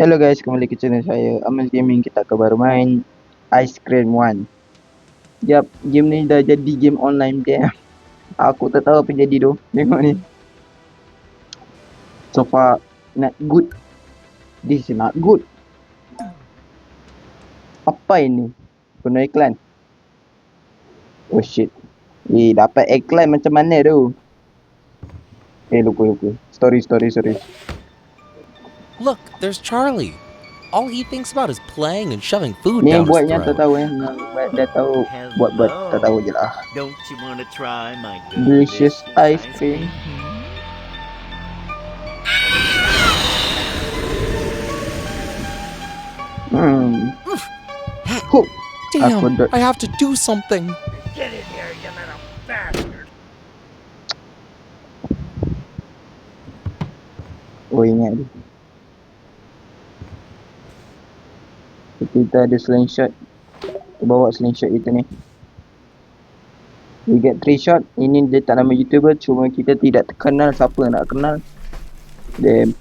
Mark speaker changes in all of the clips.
Speaker 1: Hello guys, kembali ke channel saya Amal Gaming. Kita akan baru main Ice Cream One. Jap, game ni dah jadi game online dia. Aku tak tahu apa jadi tu. Tengok ni. So far not good. This is not good. Apa ini? Penuh iklan. Oh shit. Dapat iklan macam mana tu? Lupa. Sorry.
Speaker 2: Look, there's Charlie. All he thinks about is playing and shoving food
Speaker 1: Ni yang
Speaker 2: down his
Speaker 1: buatnya tak
Speaker 2: throat.
Speaker 1: tahu Yang buat dah tahu. Buat tak tahu je lah.
Speaker 3: Don't you wanna try my
Speaker 1: Delicious ice cream. Hook.
Speaker 2: Damn, I have to do something.
Speaker 3: Get in here, you little bastard.
Speaker 1: Oh, ingat tu. Kita ada slingshot. Kita bawa slingshot kita ni. We get 3 shot. Ini dia tak nama YouTuber. Cuma kita tidak kenal siapa nak kenal. Damn.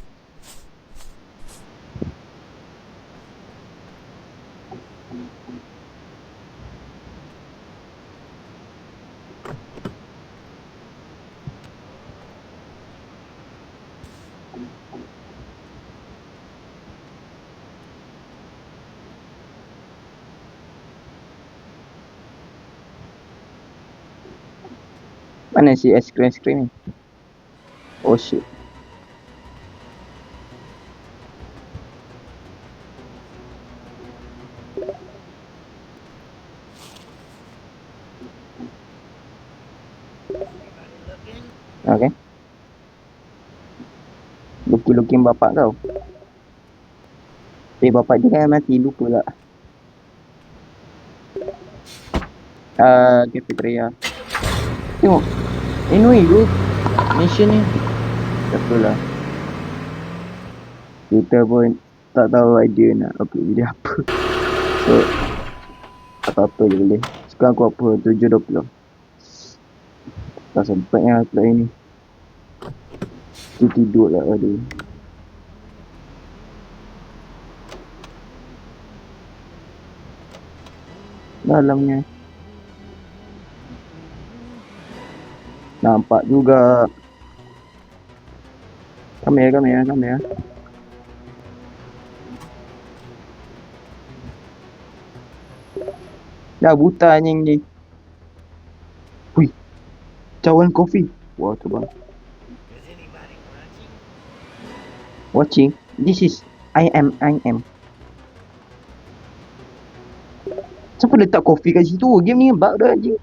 Speaker 1: Mana si es krim ni? Oh shit. Okay. Looking bapak kau. Bapak dia kan mati, lupa tak. Cafeteria. Tengok. Anyway tu mission ni. Tak apalah. Kita pun tak tahu idea nak upload video apa. So apa-apa je boleh. Sekarang aku apa 7.20. Tak sempatnya upload ini. Tidur lah aduh. Dalamnya nampak juga. Kamera. Dah buta anjing ni. Hui. Cawan kopi. Wah, terbang. Watching. This is I am. Siapa letak kopi kat situ? Game ni bug dah anjing.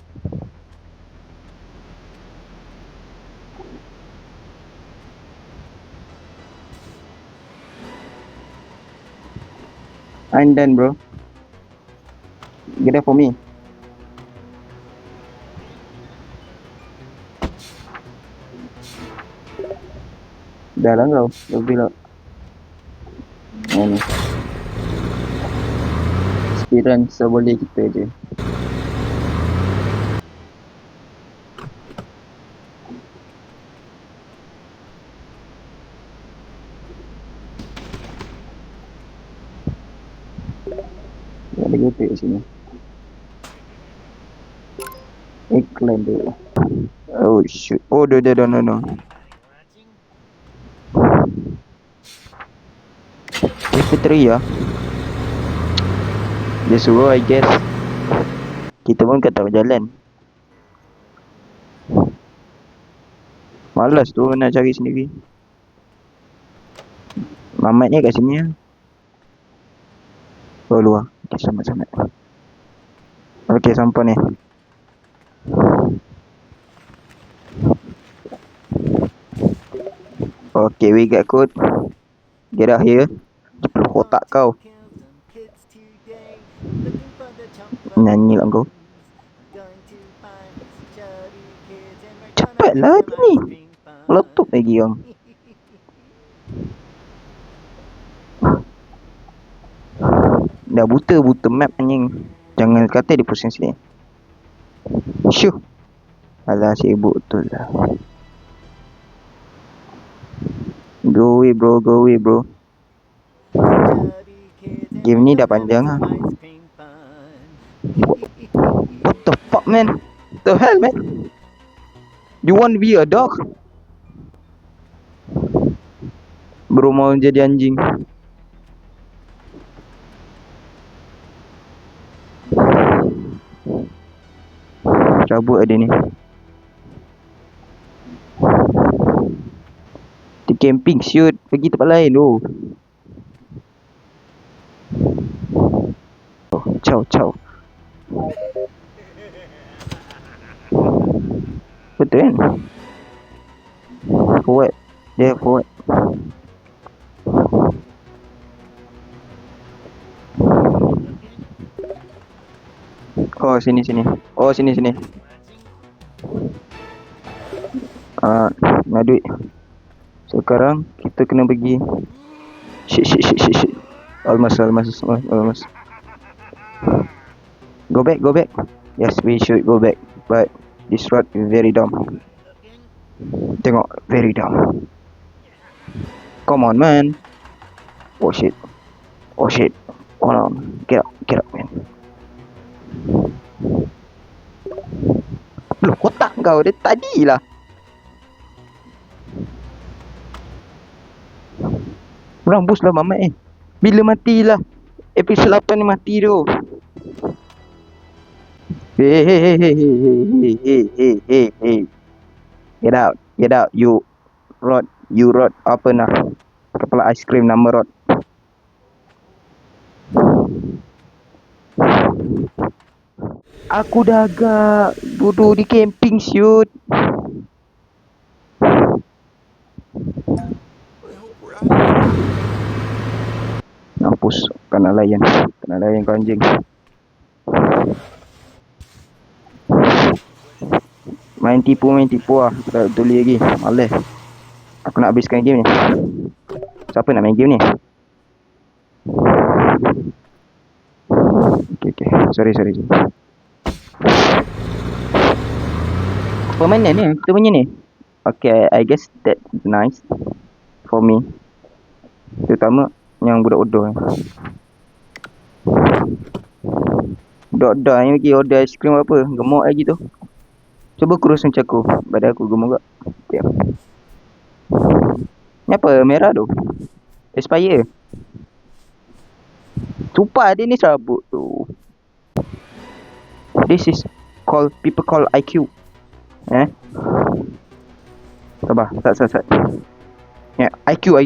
Speaker 1: I'm done, bro. Get that for me. Dah lah kau. Lebih lah. Ni. Spiran seboleh kita je. Ada gotek kat sini. Iklan tu. Oh shoot. Oh, no. Cafeteria. Dia suruh I guess. Kita pun tak tahu jalan. Malas tu nak cari sendiri. Mamat ni kat sini lah. Oh luar. Okay, selamat. Okay, sampai ni. Okay, we got code. Get out here. Cepat kotak kau. Nyanyi lah kau. Cepatlah dia ni. Meletup lagi yang. Dah buta map anjing. Jangan kata dia pusing sini. Syuh. Alah sibuk betul lah. Go away bro. Game ni dah panjang lah. What the fuck, man? The hell, man? You want to be a dog? Bro mau jadi anjing. Cabut ada ni. Di camping shoot. Pergi tempat lain tu. Oh, ciao. Betul kan? Forward. Dia forward. Oh sini. Oh sini. Nak duit. Sekarang kita kena pergi. Shit. Almost. Go back. Yes, we should go back. But this road is very dumb. Tengok, very dumb. Come on, man. Oh shit. Hold on. Get up, man. Loh, kotak kau dia tadi lah. Rambus lah mamat Bila matilah episod 8 ni mati tu. Hey. Get out. You rod apa nak kepala aiskrim nama rod. Aku dah agak duduk di camping shoot. Mampus, kena layan kau anjing. Main tipu lah. Tak tuli lagi. Malas. Aku nak habiskan game ni. Siapa nak main game ni? Okay. Sorry. Permainan ni, kita punya ni. Okay, I guess that's nice for me. Terutama yang budak-budak ni. Budak-budak ni pergi order aiskrim apa. Gemuk lagi tu. Cuba kurus macam aku. Badan aku gemuk tak? Okay. Ni apa merah tu? Expire. Sumpah dia ni sabut tu. This is people call IQ. Sabar, sat. Ya, IQ.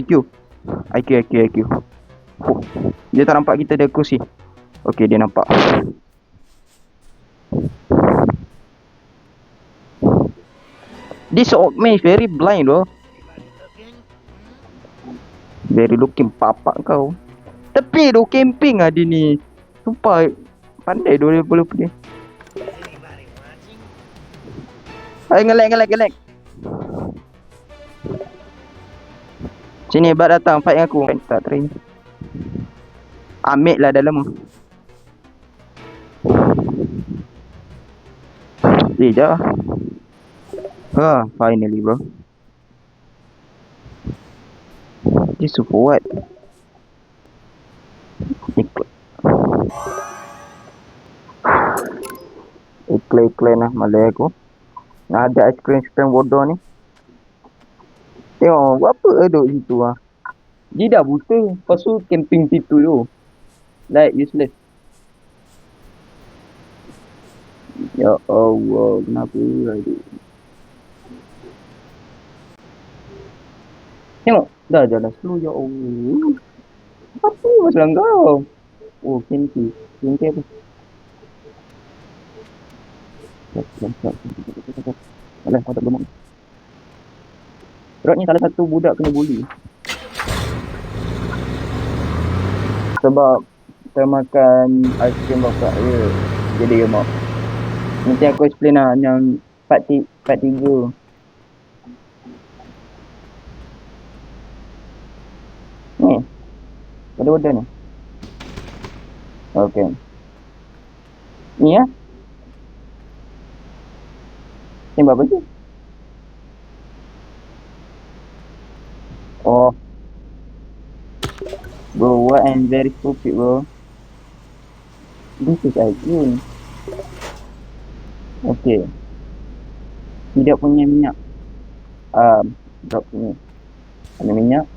Speaker 1: Oh, dia tak nampak kita ada kursi. Okey, dia nampak. This old man is very blind though. Very looking papak kau. Tepi tu camping ada ni. Sumpah pandai dia boleh pergi. Ay, ngelek. Sini Bat datang fight dengan aku. Tak train. Ambil lah dalam tu. Dah. Finally bro. This is for what? Iklan lah malai aku. Nak ada aiskrim bodoh ni. Tengok apa duduk situ lah. Dia dah buta. Lepas tu camping situ tu. Like useless. Ya Allah, kenapa lagi? Tengok, dah jalan slow ya Allah. Apa masalah kau? Oh, camping apa? Alah, kau tak gemuk. Rod ni salah satu budak kena bully. Sebab kita makan aiskrim bapak dia. Jadi dia mak. Nanti aku explain lah yang part 3. Ni. Ada ni. Okay. Ni ya. Tembak apa tu? Oh. Bro, what I'm very stupid bro. This is iTunes. Okay. Tidak punya minyak. Drop sini. Ada minyak.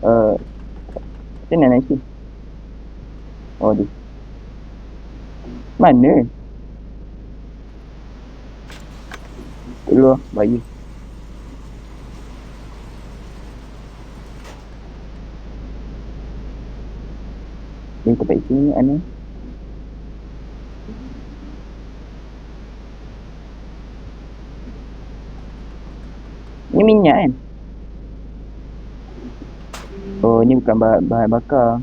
Speaker 1: Macam mana nak isi? Oh, ni. Mana? Keluar, bayi. Ni tempat isi minyak ni. Ni minyak kan? Oh, ni bukan bahan bakar.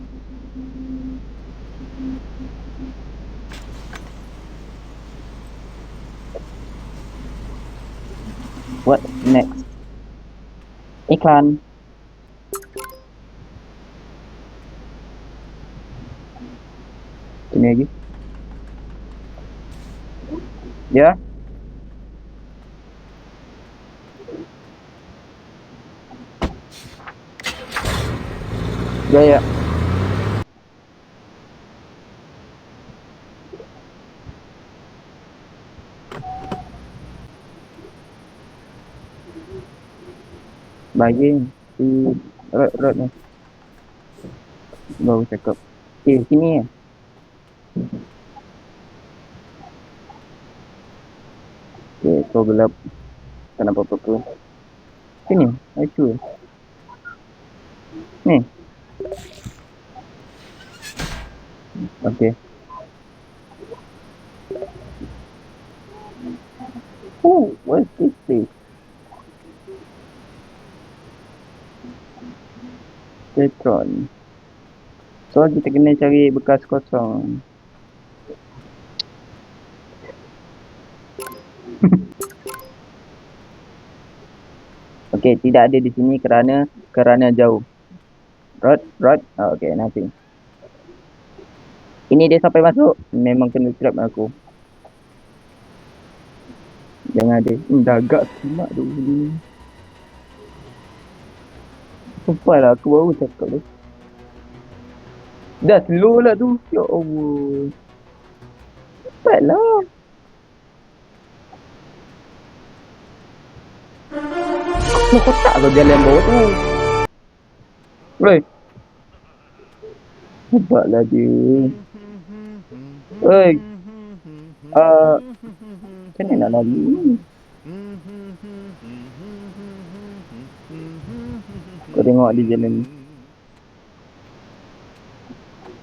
Speaker 1: What next? Iklan. Sini lagi. Ya. Ya. Bagi si rot ni. Baru cakap. Sini ya. So gelap. Tak nampak apa-apa. Sini, itu. Ni. Okay. Oh, what's this place? Petron. So kita kena cari bekas kosong. Okay, tidak ada di sini kerana jauh. Rod. Oh, okay, nothing. Ini dia sampai masuk. Memang kena trap aku. Jangan ada. Dagak semak tu. Sumpah lah, aku baru cakap tu. Dah slow lah tu. Ya Allah. Cepat lah. Aku kotak kau jalan bawah tu. Oi. Cepatlah dia. Oi. Macam mana nak lari ni? Kau tengok dia jalan ni.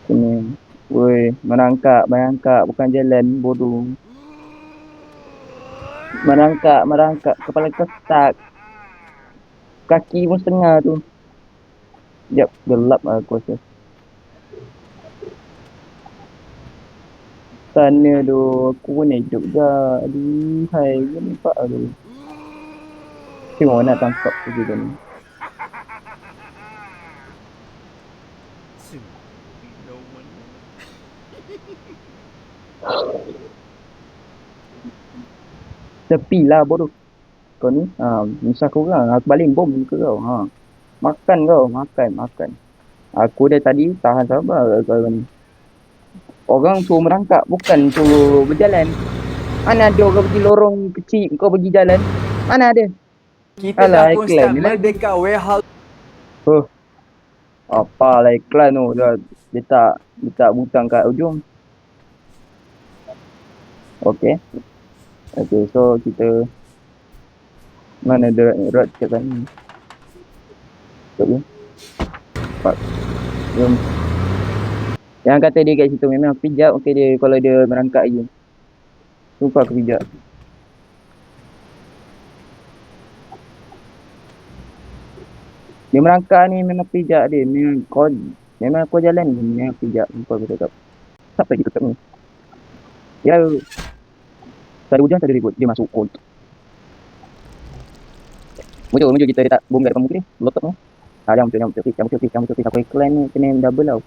Speaker 1: Sini. Woi, merangkak. Bukan jalan, bodoh. Merangkak. Kepala kau stuck. Kaki pun setengah tu. Sekejap, gelap lah aku rasa. Sana tu, aku pun nak hidup je. Aduh, hai, kau nampak tu. Tengok nak tangkap tu juga ni. Tepi lah bodoh. Kau ni, misah kau orang. Aku baling bom ke kau. Makan kau, makan. Aku dah tadi tahan sabar kau ni. Orang suruh merangkak, bukan suruh berjalan. Mana ada orang pergi lorong kecil, kau pergi jalan? Mana ada?
Speaker 4: Kita dah pun start dekat warehouse.
Speaker 1: Apalah iklan tu. Dia tak butang kat ujung. Okay, so kita mana ada rod kat sana. Sekejap ni. Jom. Yang kata dia kat situ memang aku pijak. Okay dia kalau dia merangkak je. Sumpah aku pijak. Dia merangkak ni memang pijak dia. Memang kau jalan ni memang pijak. Sumpah aku cakap. Siapa lagi tutup ni? Ya. Tak ada hujan, tak ada ribut. Dia masuk cold. Muncul kita dia tak bom kat depan muka ni. Lotok ni. Jangan muncul. Aku iklan ni kena double tau.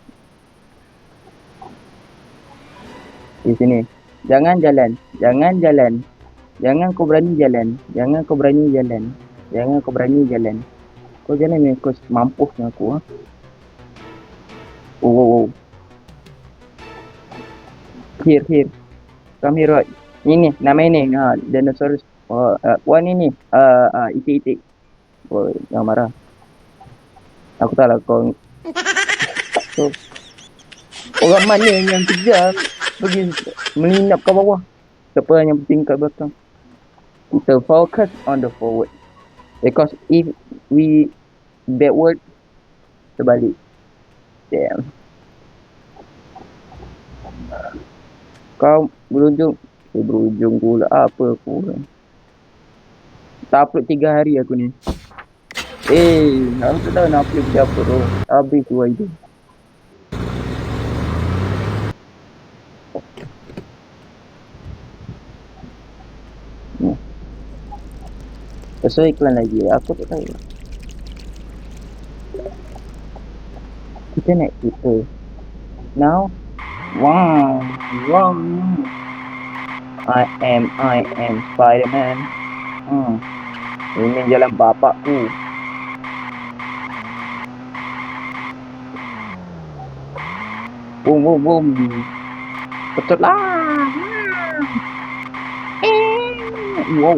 Speaker 1: Di sini. Jangan jalan. Jangan kau berani jalan. Kau jalan ni kau mampus dengan aku. Oh. Here. Come here, Rod. Ini, nama ini. Dinosaurus. One ini. Itik. Oh, jangan marah. Aku tahu lah kau. So, orang mana yang kejar pergi melinap ke bawah. Siapa yang penting kat belakang. Kita focus on the forward. Because if we backward, terbalik. Damn. Kau berujung pula apa aku. Tak upload 3 hari aku ni. Aku tak tahu nak upload siapa tu. Habis tu itu. Pasal iklan lagi. Aku tak tahu. Kita naik kita. Now, wow. I am Spider-Man. Ini jalan bapakku. Boom. Betul lah. Wow.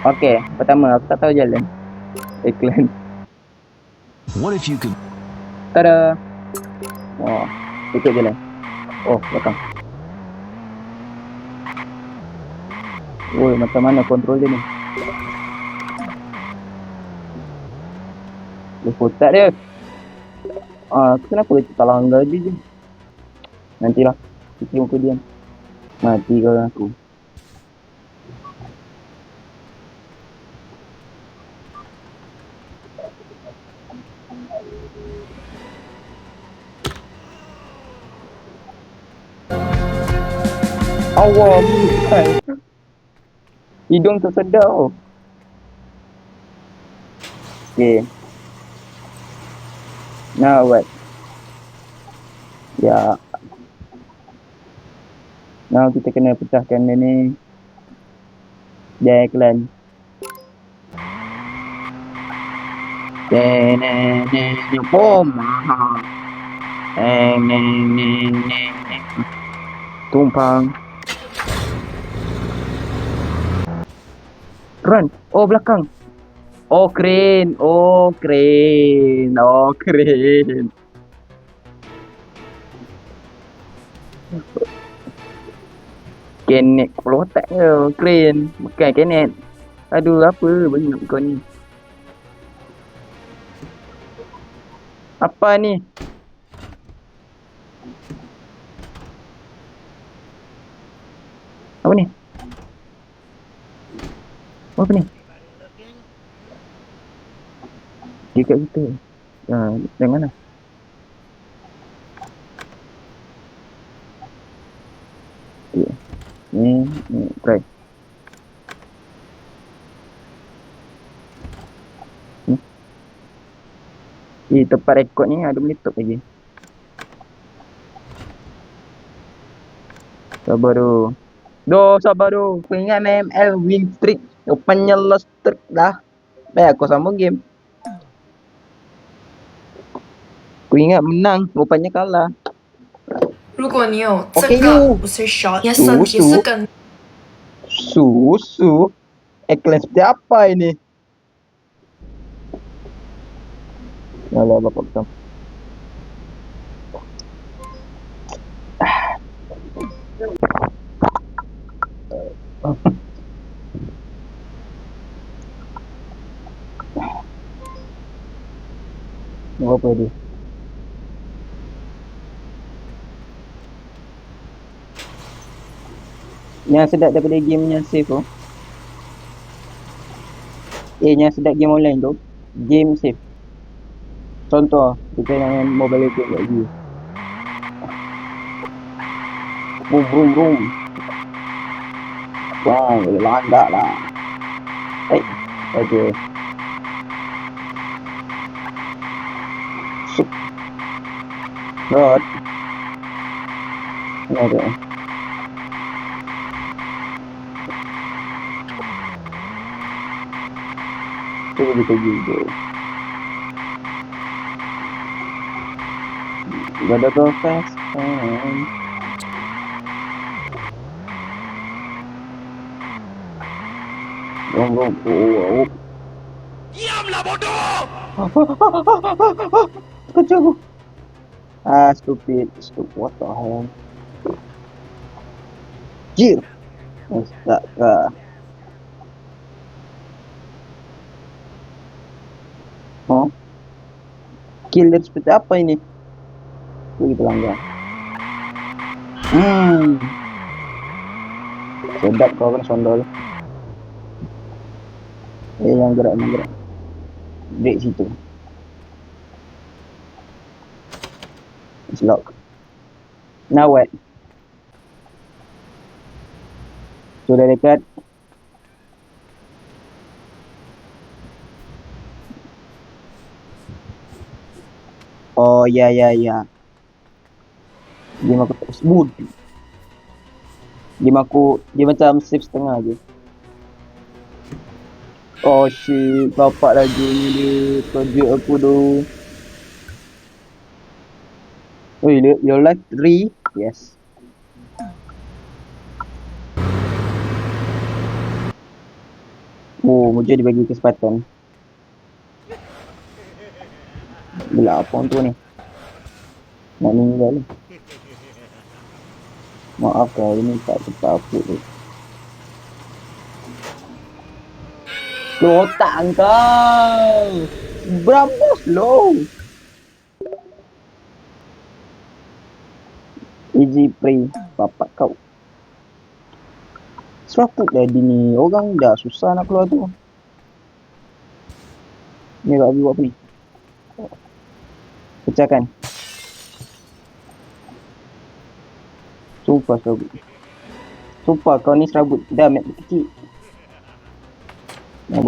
Speaker 1: Okay, pertama aku tak tahu jalan. Iklan.
Speaker 5: What if you could...
Speaker 1: Tada. Oh, ikut jalan. Oh, belakang. Woi, macam mana kontrol dia ni? Lepas dia. Kenapa kita langgar je? Nantilah. Kita muka dia. Mati kau aku. Allah, bukan. Hidung tersedar. Okay. Now what? Ya. Now kita kena pecahkan dia ni. Dia iklan. Boom. Tumpang. Run. Oh, belakang. Oh, crane. Kenet kepala otak ke. Crane. Bukan kenet. Aduh, apa banyak kau ni. Apa ni? Apa ni? Apa ni? Dia kat kita. Yang mana? Okay. Ni, try. Tempat rekod ni ada meletup lagi. Sabar tu. Sabar tu. Aku ingat MML win streak. Rupanya lost streak dah. Baik aku sambung game. Aku ingat menang. Rupanya kalah.
Speaker 6: 如果你有这
Speaker 1: OK
Speaker 6: 个
Speaker 1: you
Speaker 6: 不是 shot，你的身体是跟
Speaker 1: Susu? Iklan seperti apa ini? Alah, bapak betul. Apa dia? Yang sedap daripada game yang save tu. Yang sedap game online tu. Game save. Contoh, kita main Mobile Legends lagi. Boom. Wah, landak lah. Okay. Rod. Ada. Cuba kita juga. Gotta go fast. Wrong, wrong. Oh, Kacau. Stupid. Stupid. What the hell? Jir. Astaga. Oh. Kill dan seperti apa ini? Kita langgar. Sedap kau kan sondol. Yang gerak. Break situ. It's locked. Now what? Sudah dekat. Oh ya. Game aku smooth. Dia macam save setengah je. Oh shit, bapak lagi ni dia project aku tu. Oi, your life 3? Yes. Oh, Muja dibagi kesempatan. Bila apa tu ni? Nak meninggal ni. Maaf kau, ini tak cepat apa tu. Otak kau. Berapa slow? Easy free. Bapak kau. Seraput dah ni. Orang dah susah nak keluar tu. Ni tak buat apa ni? Pecahkan. Sumpah serabut. Sumpah kau ni serabut. Dah map kecil. Ni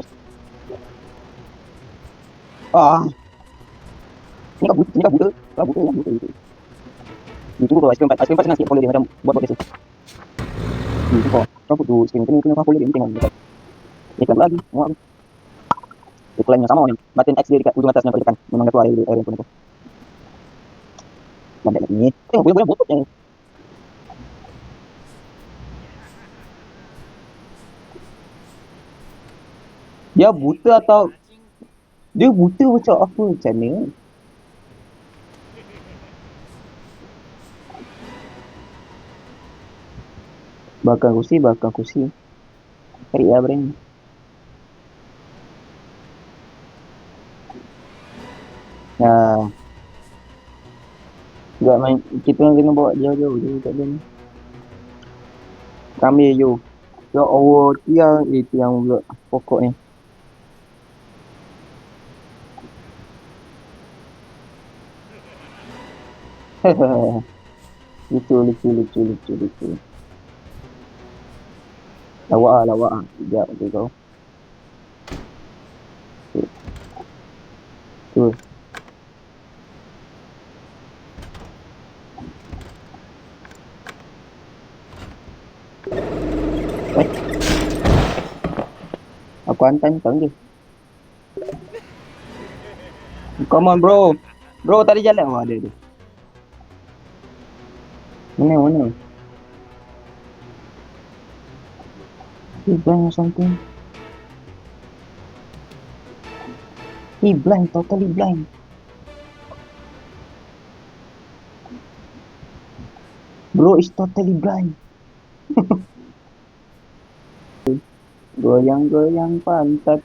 Speaker 1: kau buta. Kau buta. Ni tunggu kau ice cream 4 senang sikit follow dia macam buat biasa. Ni tu kau. Kau tu screen kena follow dia tengok dekat. Iklan lagi. Muak aku. Iklannya sama ni. Button X dia dekat ujung atas yang kau tekan. Memang keluar air pun tu. Lambat lagi ni. Tengok boleh botol yang. Dia buta atau dia buta macam apa macam ni? Bakar kursi. Cari lah brand. Nah. Enggak main, kita kena bawa jauh-jauh je kat dalam. Kami yo. Ya Allah, tiang pula pokok ni. Lucu. Lawak ah. Sekejap tu kau. Tu. Aku hantar je. Come on bro. Bro tak ada jalan. Oh ada tu. Mana? He blind or something. He blind, totally blind. Bro is totally blind. Goyang pantat.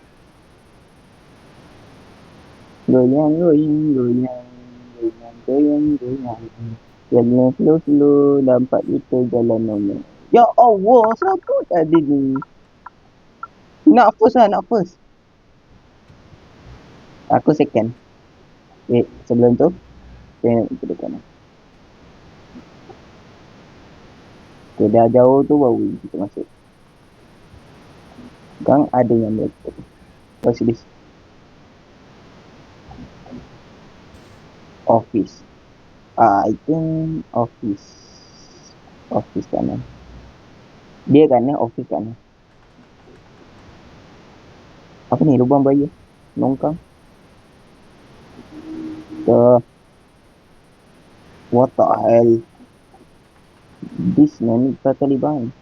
Speaker 1: Goyang. Jalan slow, nampak kita jalan normal. Ya Allah, siapa tadi ni? Nak first. Aku second. Sebelum tu, tengok ke depan. Okay, dah jauh tu baru kita masuk. Gang ada yang meletup. What's this? Office. I think office kanan. Dia kanan, office kanan. Apa ni, lubang bayi? Longkang. What the hell? This man is totally blind.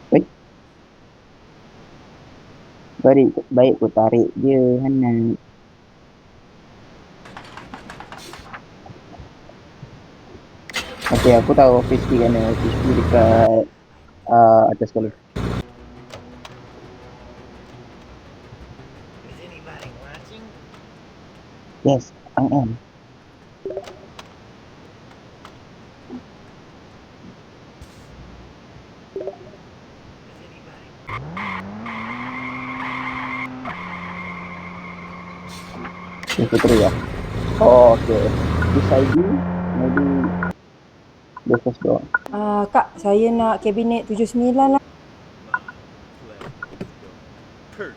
Speaker 1: Wait. Baik aku tarik dia, Hana. Okay, aku tahu office key mana. Office key dekat atas sekali.
Speaker 3: Is anybody watching?
Speaker 1: Yes, I am. This puteri ya. Oh, okay. This ID maybe the first door.
Speaker 7: Kak, saya nak kabinet 79 lah.
Speaker 3: Perfect.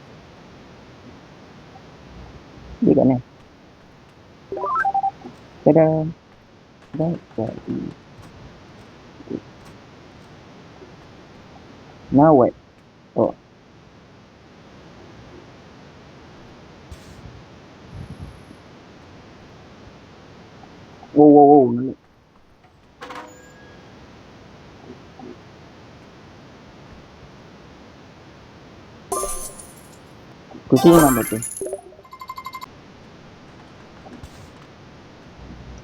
Speaker 1: Dia kat mana? Tada. Baik sekali. Now what? Oh. Wow. Kucing mana tu?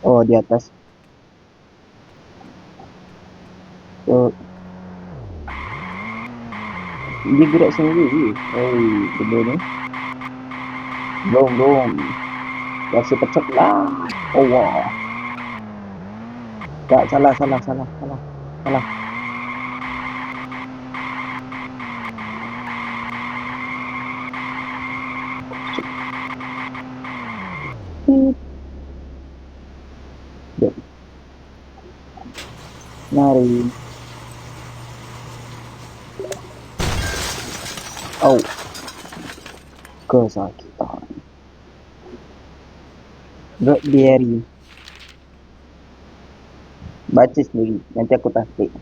Speaker 1: Oh, di atas. So, dia gerak sendiri je. Benda ni. Belum. Rasa pecah lah. Oh, wow. Tak, salah. Jom. Mari. Oh. Kesakitan. Berbiari. Baca sendiri. Nanti aku tasdik.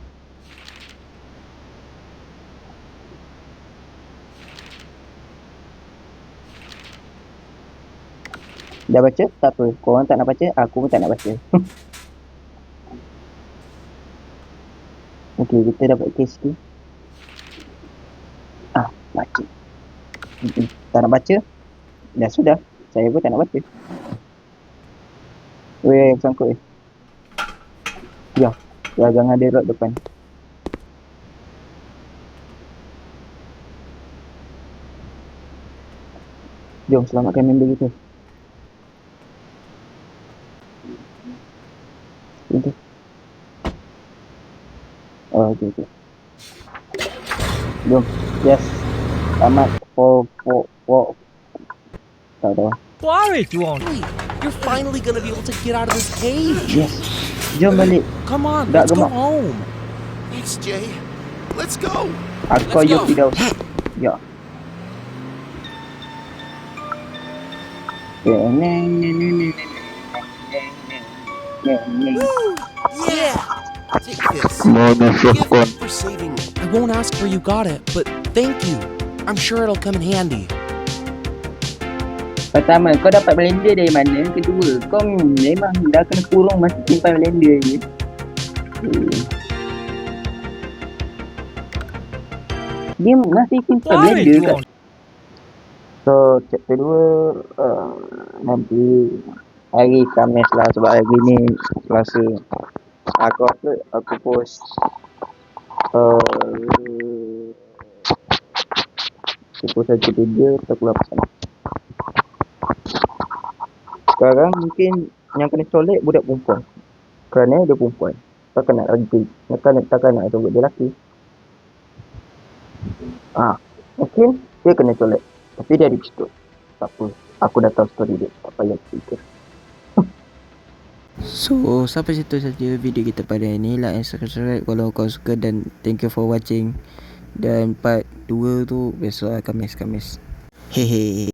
Speaker 1: Dah baca? Tak apa. Korang tak nak baca, aku pun tak nak baca. Okey, kita dapat case tu. Baca. Tak nak baca? Dah sudah. Saya pun tak nak baca. Weh, sangkut. Ya, jangan ada rod depan. Jom selamatkan member kita. Itu. Oh, okey. Jom. Yes. Selamat. Tahu.
Speaker 2: Why you on? You're finally gonna be able to get out of this cage.
Speaker 1: Yes. Jom balik.
Speaker 2: Come on,
Speaker 1: Dah
Speaker 2: let's go
Speaker 1: gemak.
Speaker 2: home.
Speaker 3: Thanks, Jay. Let's go.
Speaker 1: Aku
Speaker 2: Let's
Speaker 1: you
Speaker 2: go.
Speaker 1: tidak. Ya.
Speaker 3: Yeah. Take this.
Speaker 1: Mana
Speaker 3: Give me for saving me.
Speaker 2: I won't ask where you got it, but thank you. I'm sure it'll come in handy.
Speaker 1: Pertama, kau dapat blender dari mana? Kedua, kau memang dah kena kurung masih simpan blender je. Dia masih simpan blender kat. So, chapter 2 nanti hari Khamis lah, sebab hari ni Selasa. Aku post satu video pukul 8. Sekarang mungkin yang kena colek budak perempuan, kerana dia perempuan. Takkan nak nak tunggu dia lelaki. Mungkin dia kena colek, tapi dia ada pistol. Tak apa, aku dah tahu story dia, tak payah fikir.
Speaker 8: So, sampai situ saja video kita pada ini. Like and subscribe kalau kau suka, dan thank you for watching. Dan part 2 tu besok Khamis. Hehe.